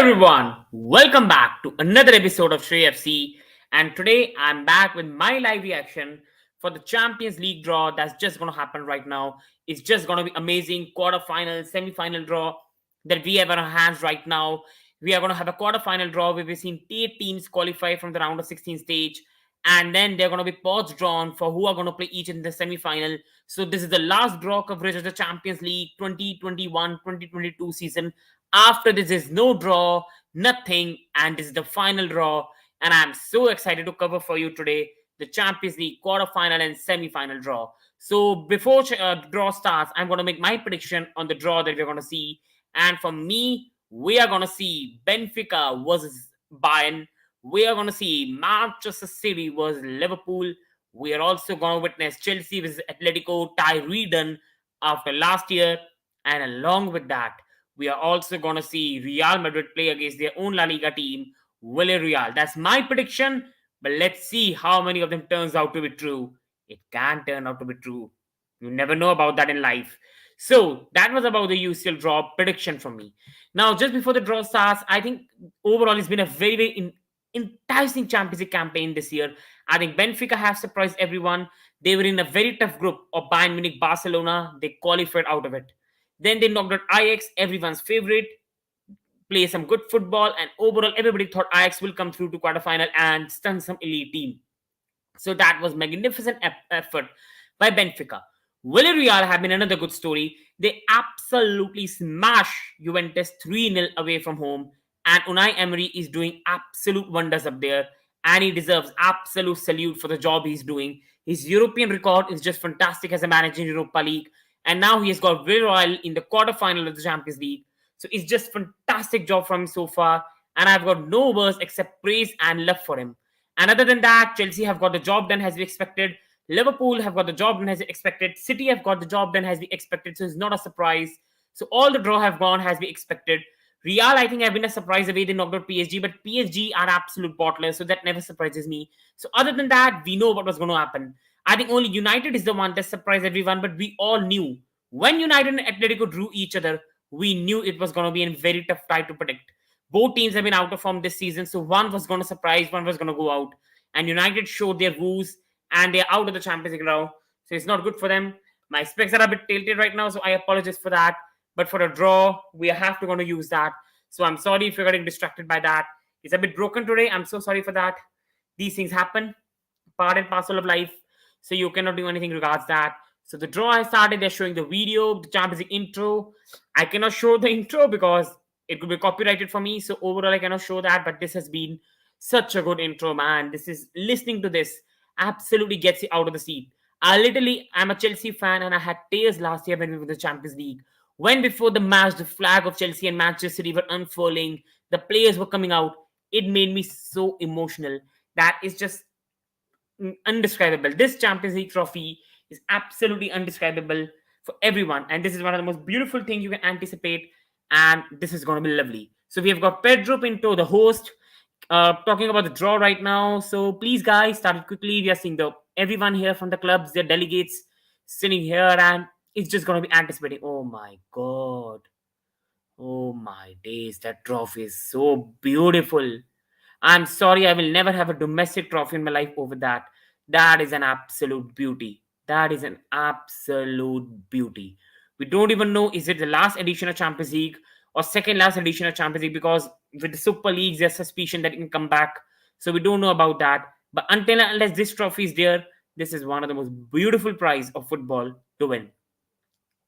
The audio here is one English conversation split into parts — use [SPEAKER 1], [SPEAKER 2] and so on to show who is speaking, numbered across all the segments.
[SPEAKER 1] everyone, welcome back to another episode of Real FC. And today I'm back with my live reaction for the Champions League draw that's just going to happen right now. It's just going to be amazing quarter-final, semi-final draw that we have on our hands right now. We are going to have a quarter-final draw where we've seen 8 teams qualify from the round of 16 stage, and then they're going to be pods drawn for who are going to play each in the semi-final. So this is the last draw coverage of the Champions League 2021-2022 season. After this is no draw, nothing, and this is the final draw. And I'm so excited to cover for you today the Champions League quarterfinal and semi-final draw. So before draw starts, I'm going to make my prediction on the draw that we're going to see. And for me, we are going to see Benfica versus Bayern. We are going to see Manchester City versus Liverpool. We are also going to witness Chelsea versus Atletico tie redone after last year. And along with that, we are also going to see Real Madrid play against their own La Liga team, Villarreal. That's my prediction, but let's see how many of them turns out to be true. It can turn out to be true. You never know about that in life. So that was about the UCL draw prediction from me. Now, just before the draw starts, I think overall it's been a very enticing Champions League campaign this year. I think Benfica have surprised everyone. They were in a very tough group of Bayern Munich, Barcelona. They qualified out of it. Then they knocked out Ajax, everyone's favorite, play some good football, and overall everybody thought Ajax will come through to quarterfinal and stun some elite team. So that was magnificent effort by Benfica. Villarreal have been another good story. They absolutely smash Juventus 3-0 away from home, and Unai Emery is doing absolute wonders up there, and he deserves absolute salute for the job he's doing. His European record is just fantastic as a manager in Europa League, and now he has got Villarreal in the quarterfinal of the Champions League. So it's just fantastic job from him so far, and I've got no words except praise and love for him. And other than that, Chelsea have got the job done as we expected. Liverpool have got the job done as we expected. City have got the job done as we expected, so it's not a surprise. So all the draw have gone as we expected. Real, I think, have been a surprise the way they knocked out PSG, but PSG are absolute bottlers, so that never surprises me. So other than that, we know what was going to happen. I think only United is the one that surprised everyone, but we all knew when United and Atletico drew each other, we knew it was going to be a very tough tie to predict. Both teams have been out of form this season, so one was going to surprise, one was going to go out. And United showed their woes, and they're out of the Champions League now, so it's not good for them. My specs are a bit tilted right now, so I apologize for that. But for a draw, we have to going to use that. So I'm sorry if you're getting distracted by that. It's a bit broken today. I'm so sorry for that. These things happen, part and parcel of life. So you cannot do anything regards that. So the draw has started. They're showing the video, the Champions League intro. I cannot show the intro because it could be copyrighted for me. So overall, I cannot show that. But this has been such a good intro, man. This is listening to this absolutely gets you out of the seat. I'm a Chelsea fan, and I had tears last year when we were in the Champions League. When before the match, the flag of Chelsea and Manchester City were unfurling, the players were coming out. It made me so emotional. That is just undescribable. This Champions League trophy is absolutely undescribable for everyone, and this is one of the most beautiful things you can anticipate, and this is going to be lovely. So we have got Pedro Pinto, the host, talking about the draw right now. So please, guys, start it quickly. We are seeing everyone here from the clubs, their delegates sitting here, and it's just going to be anticipating. Oh my god, oh my days, that trophy is so beautiful. I'm sorry, I will never have a domestic trophy in my life over that. That is an absolute beauty. That is an absolute beauty. We don't even know, is it the last edition of Champions League or second last edition of Champions League, because with the Super Leagues, there's suspicion that it can come back. So we don't know about that. But unless this trophy is there, this is one of the most beautiful prize of football to win.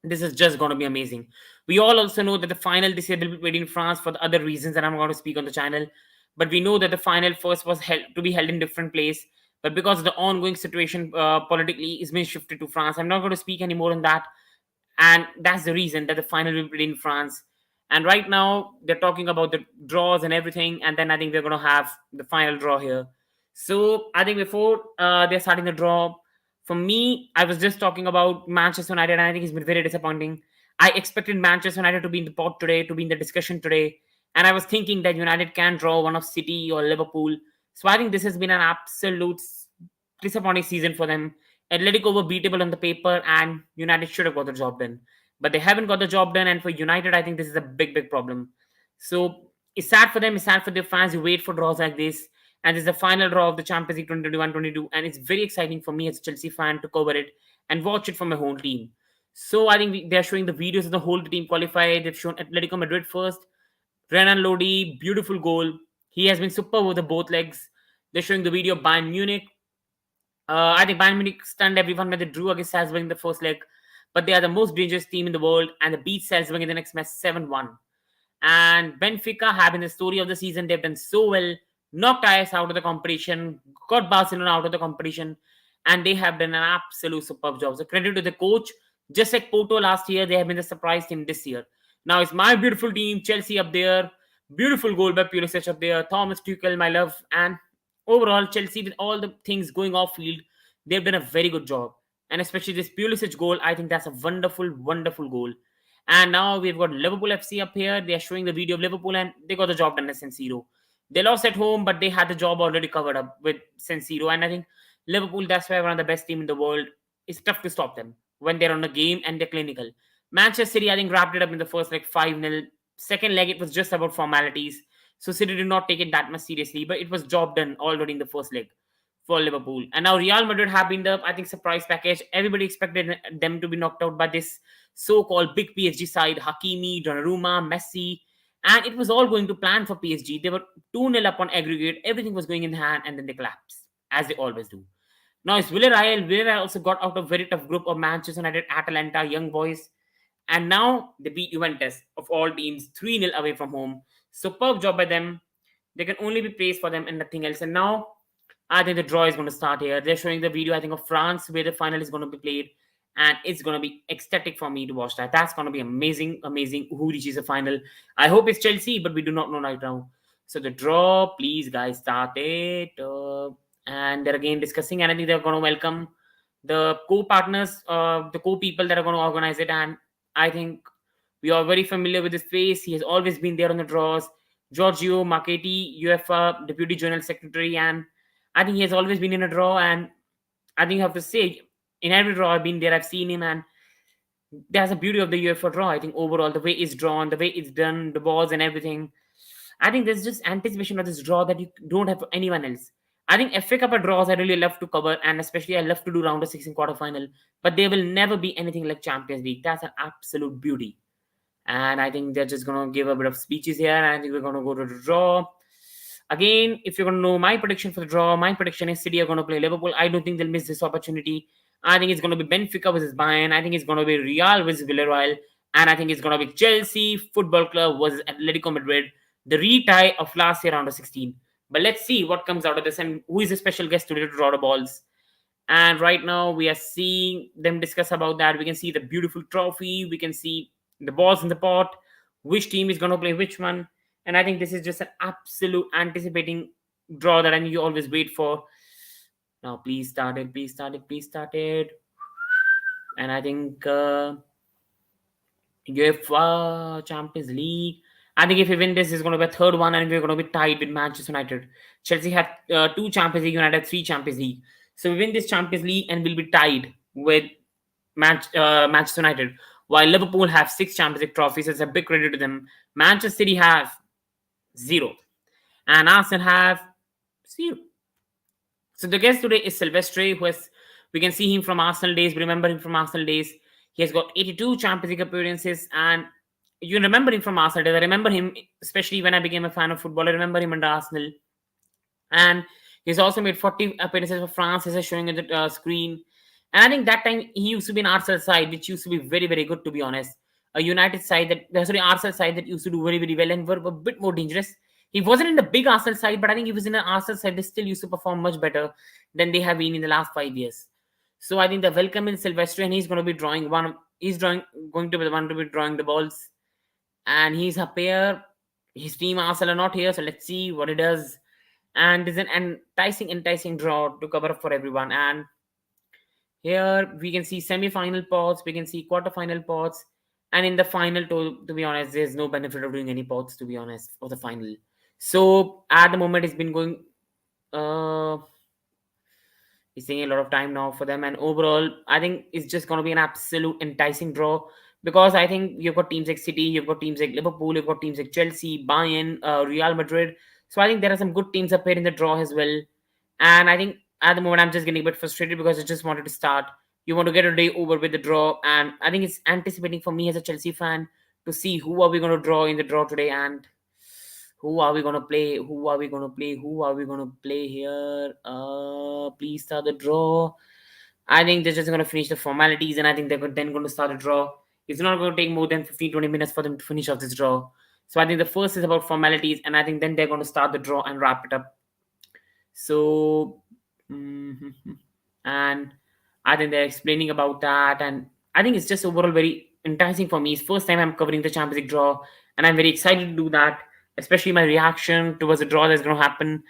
[SPEAKER 1] This is just going to be amazing. We all also know that the final this year will be played in France for the other reasons that I'm going to speak on the channel. But we know that the final first was to be held in different place. But because of the ongoing situation politically is being shifted to France, I'm not going to speak anymore on that. And that's the reason that the final will be played in France. And right now, they're talking about the draws and everything. And then I think they're going to have the final draw here. So I think before they're starting the draw, for me, I was just talking about Manchester United, and I think it's been very disappointing. I expected Manchester United to be in the pot today, to be in the discussion today. And I was thinking that United can draw one of City or Liverpool. So I think this has been an absolute disappointing season for them. Atletico were beatable on the paper, and United should have got the job done. But they haven't got the job done. And for United, I think this is a big, big problem. So It's sad for them, it's sad for their fans who wait for draws like this. And this is the final draw of the Champions League 2021-22, and it's very exciting for me as a Chelsea fan to cover it and watch it from my home team. So I think they're showing the videos of the whole team qualify. They've shown Atletico Madrid first. Renan Lodi, beautiful goal. He has been superb with the both legs. They're showing the video of Bayern Munich. I think Bayern Munich stunned everyone when they drew against Salzburg in the first leg, but they are the most dangerous team in the world, and they beat Salzburg in the next match 7-1. And Benfica having the story of the season. They've done so well, knocked Ajax out of the competition, got Barcelona out of the competition, and they have done an absolute superb job. So credit to the coach. Just like Porto last year, they have been the surprise team this year. Now it's my beautiful team, Chelsea up there. Beautiful goal by Pulisic up there. Thomas Tuchel, my love. And overall, Chelsea, with all the things going off field, they've done a very good job. And especially this Pulisic goal, I think that's a wonderful, wonderful goal. And now we've got Liverpool FC up here. They are showing the video of Liverpool, and they got the job done at San Siro. They lost at home, but they had the job already covered up with San Siro. And I think Liverpool, that's why one of the best team in the world. It's tough to stop them when they're on the game and they're clinical. Manchester City, I think, wrapped it up in the first like 5-0. Second leg, it was just about formalities. So City did not take it that much seriously, but it was job done already in the first leg for Liverpool. And now Real Madrid have been the, I think, surprise package. Everybody expected them to be knocked out by this so-called big PSG side, Hakimi, Donnarumma, Messi, and it was all going to plan for PSG. They were 2-0 up on aggregate. Everything was going in hand, and then they collapsed, as they always do. Now it's Villarreal. Villarreal also got out of a very tough group of Manchester United, Atalanta, young boys. And now they beat Juventus, of all teams, 3-0 away from home. Superb job by them. They can only be praised for them and nothing else. And now I think the draw is going to start here. They're showing the video, I think, of France, where the final is going to be played. And it's going to be ecstatic for me to watch that. That's going to be amazing, amazing. Who reaches the final? I hope it's Chelsea, but we do not know right now. So the draw, please, guys, start it. And they're again discussing, and I think they're going to welcome the co-partners, the co-people that are going to organize it. And I think we are very familiar with his face. He has always been there on the draws. Giorgio Marchetti, UEFA Deputy General Secretary, and I think he has always been in a draw. And I think you have to say, in every draw I've been there, I've seen him, and that's the beauty of the UEFA draw. I think overall, the way it's drawn, the way it's done, the balls and everything. I think there's just anticipation of this draw that you don't have for anyone else. I think FA Cup draws I really love to cover, and especially I love to do round of 16 quarterfinal. But they will never be anything like Champions League. That's an absolute beauty. And I think they're just gonna give a bit of speeches here. And I think we're gonna go to the draw. Again, if you're gonna know my prediction for the draw, my prediction is City are gonna play Liverpool. I don't think they'll miss this opportunity. I think it's gonna be Benfica versus Bayern. I think it's gonna be Real versus Villarreal. And I think it's gonna be Chelsea Football Club versus Atletico Madrid, the retie of last year round of 16. But let's see what comes out of this and who is a special guest today to draw the balls. And right now we are seeing them discuss about that. We can see the beautiful trophy. We can see the balls in the pot, which team is going to play which one. And I think this is just an absolute anticipating draw that I think you always wait for. Now, please start it, please start it, please start it. And I think UEFA Champions League. I think if we win this, it's going to be a third one, and we're going to be tied with Manchester United. Chelsea had 2 Champions League, United 3 Champions League. So we win this Champions League, and we'll be tied with Manchester United. While Liverpool have 6 Champions League trophies, it's a big credit to them. Manchester City have 0, and Arsenal have 0. So the guest today is Silvestre, we can see him from Arsenal days. We remember him from Arsenal days. He has got 82 Champions League appearances, and you remember him from Arsenal days. I remember him, especially when I became a fan of football. I remember him under Arsenal. And he's also made 40 appearances for France, as is showing on the screen. And I think that time he used to be an Arsenal side, which used to be very, very good, to be honest. A United side Arsenal side that used to do very, very well and were a bit more dangerous. He wasn't in the big Arsenal side, but I think he was in an Arsenal side that still used to perform much better than they have been in the last 5 years. So I think the welcome in Silvestre, and he's going to be drawing one. He's going to be the one to be drawing the balls, and he's up here. His team Arsenal are not here, so let's see what he does. And there's an enticing draw to cover up for everyone. And here we can see semi-final pots, we can see quarter-final pots, and in the final, to be honest, there's no benefit of doing any pots, to be honest, for the final. So at the moment, it's been going. It's taking a lot of time now for them, and overall, I think it's just going to be an absolute enticing draw because I think you've got teams like City, you've got teams like Liverpool, you've got teams like Chelsea, Bayern, Real Madrid. So I think there are some good teams up here in the draw as well. And I think at the moment I'm just getting a bit frustrated because I just wanted to start. You want to get a day over with the draw, and I think it's anticipating for me as a Chelsea fan to see who are we going to draw in the draw today, and who are we going to play, who are we going to play, who are we going to play here. Please start the draw. I think they're just going to finish the formalities, and I think then going to start a draw. It's not going to take more than 15-20 minutes for them to finish off this draw. So I think the first is about formalities, and I think then they're going to start the draw and wrap it up. So, mhm. And I think they're explaining about that, and I think it's just overall very enticing for me. It's first time I'm covering the Champions League draw, and I'm very excited to do that. Especially my reaction towards the draw that's going to happen.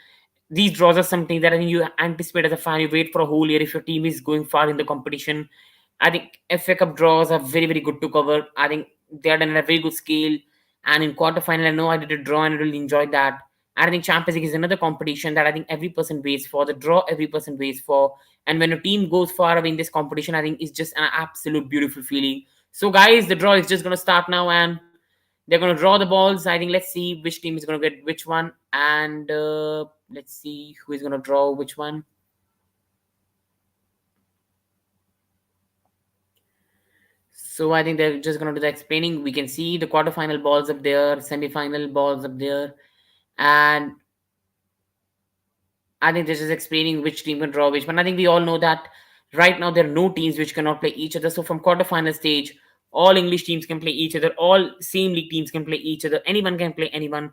[SPEAKER 1] These draws are something that I think you anticipate as a fan. You wait for a whole year if your team is going far in the competition. I think FA Cup draws are very, very good to cover. I think they are done at a very good scale. And in quarterfinal, I know I did a draw and I really enjoyed that. And I think Champions League is another competition that I think every person waits for. The draw every person waits for. And when a team goes far away in this competition, I think it's just an absolute beautiful feeling. So, guys, the draw is just going to start now, and they're going to draw the balls. I think let's see which team is going to get which one, and let's see who is going to draw which one. So I think they're just going to do the explaining. We can see the quarterfinal balls up there, semi-final balls up there, and I think this is explaining which team can draw which one. I think we all know that right now there are no teams which cannot play each other. So from quarterfinal stage, all English teams can play each other. All same league teams can play each other. Anyone can play anyone.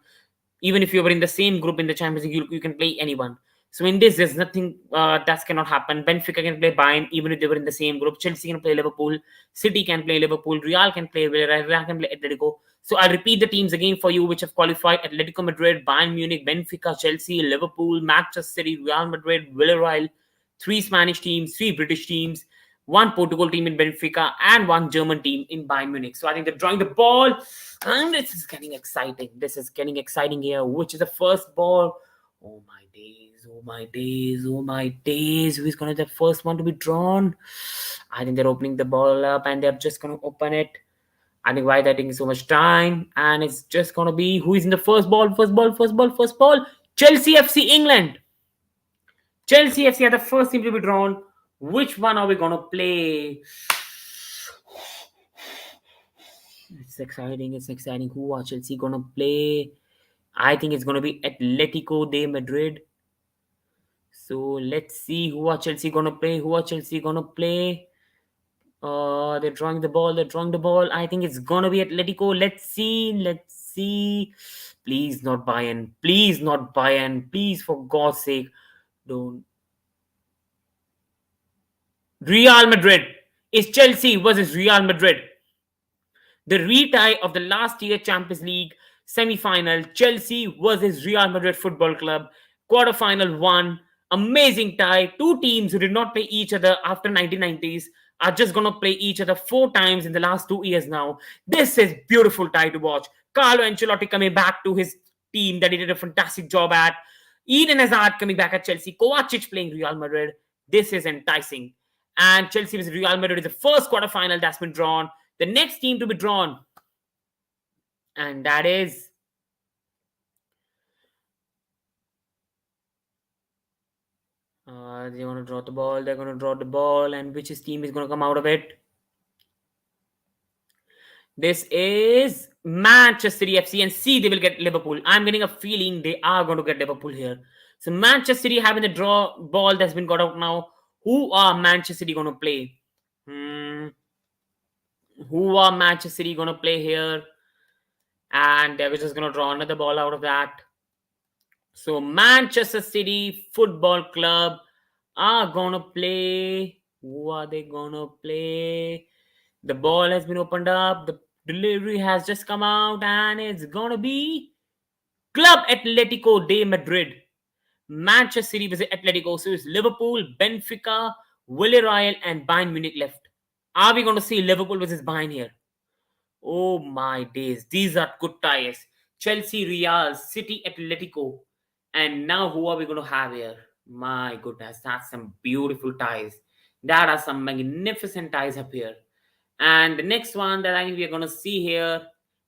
[SPEAKER 1] Even if you were in the same group in the Champions League, you can play anyone. So in this, there's nothing that cannot happen. Benfica can play Bayern even if they were in the same group. Chelsea can play Liverpool. City can play Liverpool. Real can play Villarreal. Real can play Atletico. So I'll repeat the teams again for you which have qualified: Atletico Madrid, Bayern Munich, Benfica, Chelsea, Liverpool, Manchester City, Real Madrid, Villarreal. Three Spanish teams, three British teams, one Portugal team in Benfica, and one German team in Bayern Munich. So I think they're drawing the ball, and this is getting exciting. This is getting exciting here. Which is the first ball? Oh my days! Oh my days! Oh my days! Who is gonna be the first one to be drawn? I think they're opening the ball up, and they're just gonna open it. I think why they're taking so much time, and it's just gonna be who is in the first ball, first ball, first ball, first ball. Chelsea FC England. Chelsea FC are the first team to be drawn. Which one are we gonna play? It's exciting. It's exciting. Who are Chelsea gonna play? I think it's gonna be Atletico de Madrid. So let's see who are Chelsea gonna play. Who are Chelsea gonna play? They're drawing the ball. They're drawing the ball. I think it's gonna be Atletico. Let's see. Let's see. Please not Bayern. Please not Bayern. Please, for God's sake, don't. Real Madrid. It's Chelsea versus Real Madrid. The retie of the last year Champions League semi-final, Chelsea versus Real Madrid Football Club, quarter-final one, amazing tie. Two teams who did not play each other after 1990s are just going to play each other four times in the last 2 years now. This is beautiful tie to watch. Carlo Ancelotti coming back to his team that he did a fantastic job at. Eden Hazard coming back at Chelsea. Kovacic playing Real Madrid. This is enticing. And Chelsea versus Real Madrid is the first quarter-final that's been drawn. The next team to be drawn, and that is they're going to draw the ball. They're going to draw the ball, and which team is going to come out of it? This is Manchester City FC, and see, they will get Liverpool. I'm getting a feeling they are going to get Liverpool here. So Manchester City having the draw ball that's been got out now. Who are Manchester City going to play? Who are Manchester City going to play here? And they're just going to draw another ball out of that. So Manchester City Football Club are going to play. Who are they going to play? The ball has been opened up. The delivery has just come out, and it's going to be Club Atletico de Madrid. Manchester City versus Atletico. So it's Liverpool, Benfica, Villarreal, and Bayern Munich left. Are we going to see Liverpool versus Bayern here? Oh my days. These are good ties. Chelsea, Real, City, Atletico. And now who are we going to have here? My goodness, that's some beautiful ties. That are some magnificent ties up here. And the next one that I think we are going to see here,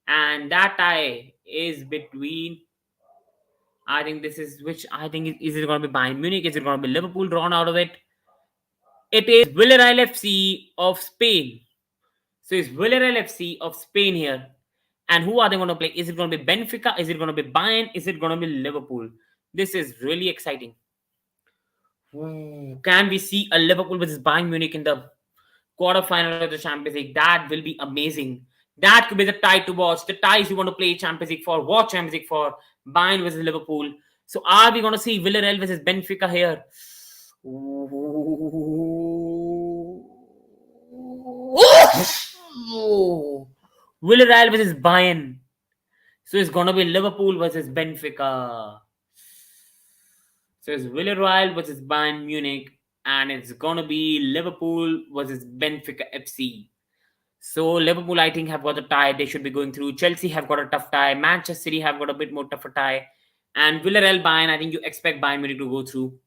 [SPEAKER 1] and that tie is between, I think this is which I think is it going to be Bayern Munich? Is it going to be Liverpool drawn out of it? It is Villarreal FC of Spain. So it's Villarreal FC of Spain here. And who are they going to play? Is it going to be Benfica? Is it going to be Bayern? Is it going to be Liverpool? This is really exciting. Ooh, can we see a Liverpool versus Bayern Munich in the quarterfinal of the Champions League? That will be amazing. That could be the tie to watch. The ties you want to play Champions League for, watch Champions League for, Bayern versus Liverpool. So are we going to see Villarreal versus Benfica here? Villarreal versus Bayern. So it's going to be Liverpool versus Benfica. So it's Villarreal versus Bayern Munich. And it's going to be Liverpool versus Benfica FC. So Liverpool, I think, have got a tie. They should be going through. Chelsea have got a tough tie. Manchester City have got a bit more tougher tie. And Villarreal, Bayern, I think you expect Bayern Munich to go through.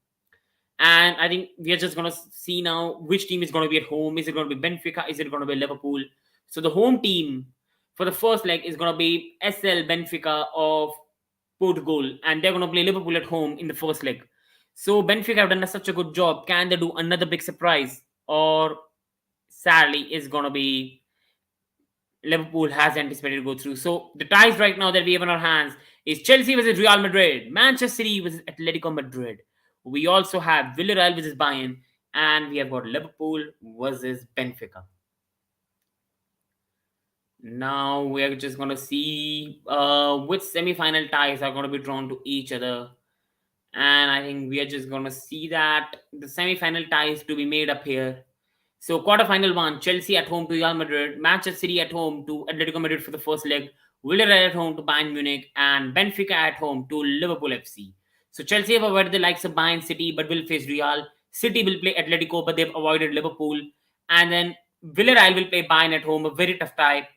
[SPEAKER 1] And I think we are just going to see now which team is going to be at home. Is it going to be Benfica? Is it going to be Liverpool? So the home team for the first leg is going to be SL Benfica of Portugal. And they're going to play Liverpool at home in the first leg. So Benfica have done such a good job. Can they do another big surprise? Or sadly, is going to be Liverpool has anticipated to go through. So the ties right now that we have in our hands is Chelsea versus Real Madrid, Manchester City versus Atletico Madrid. We also have Villarreal versus Bayern, and we have got Liverpool versus Benfica. Now we are just going to see which semi-final ties are going to be drawn to each other. And I think we are just going to see that the semi-final ties to be made up here. So quarterfinal one, Chelsea at home to Real Madrid, Manchester City at home to Atletico Madrid for the first leg, Villarreal at home to Bayern Munich, and Benfica at home to Liverpool FC. So Chelsea have avoided the likes of Bayern City but will face Real. City will play Atletico but they've avoided Liverpool. And then Villarreal will play Bayern at home, a very tough tie.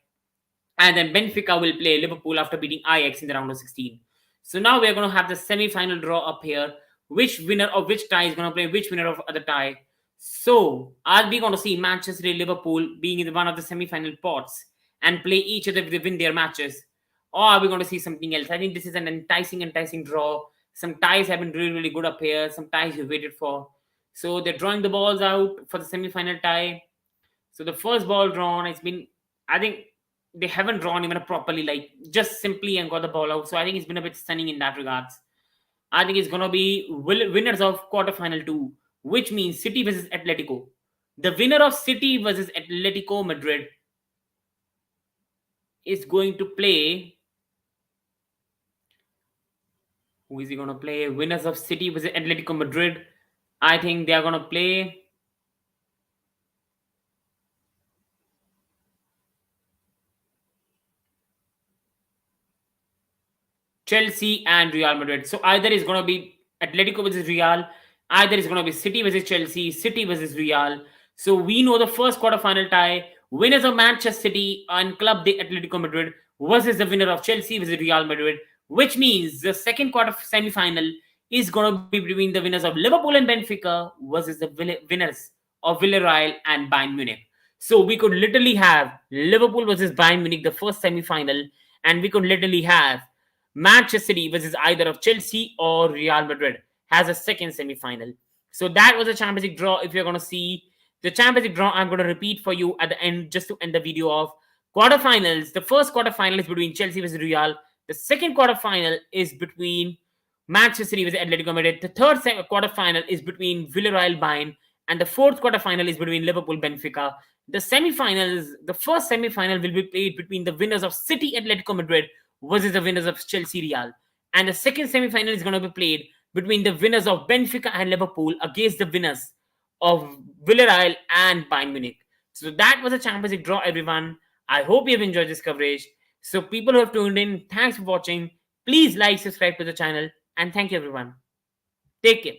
[SPEAKER 1] And then Benfica will play Liverpool after beating Ajax in the round of 16. So now we're going to have the semi-final draw up here. Which winner of which tie is going to play which winner of other tie. So are we going to see Manchester City, Liverpool being in one of the semi-final pots and play each other if they win their matches? Or are we going to see something else? I think this is an enticing draw. Some ties have been really good up here. Some ties you waited for. So they're drawing the balls out for the semi-final tie. So the first ball drawn, it's been, I think they haven't drawn even properly, like just simply and got the ball out. So I think it's been a bit stunning in that regards. I think it's going to be winners of quarterfinal 2, which means City versus Atletico. The winner of City versus Atletico Madrid is going to play. Who is he going to play? Winners of City versus Atletico Madrid. I think they are going to play Chelsea and Real Madrid. So either is going to be Atletico versus Real, either is going to be City versus Chelsea, City versus Real. So we know the first quarterfinal tie, winners of Manchester City and Club de Atletico Madrid versus the winner of Chelsea versus Real Madrid, which means the second quarter semi-final is going to be between the winners of Liverpool and Benfica versus the winners of Villarreal and Bayern Munich. So we could literally have Liverpool versus Bayern Munich, the first semi-final, and we could literally have Manchester City versus either of Chelsea or Real Madrid has a second semi-final. So that was a Champions League draw. If you're going to see the Champions League draw, I'm going to repeat for you at the end just to end the video off. Quarterfinals. The first quarterfinal is between Chelsea versus Real. The second quarterfinal is between Manchester City versus Atletico Madrid. The third quarterfinal is between Villarreal Bayern. And the fourth quarterfinal is between Liverpool Benfica. The semi-finals, the first semi-final will be played between the winners of City Atletico Madrid versus the winners of Chelsea Real. And the second semi-final is going to be played between the winners of Benfica and Liverpool against the winners of Villarreal and Bayern Munich. So that was a Champions League draw, everyone. I hope you have enjoyed this coverage. So people who have tuned in, thanks for watching. Please like, subscribe to the channel, and thank you, everyone. Take care.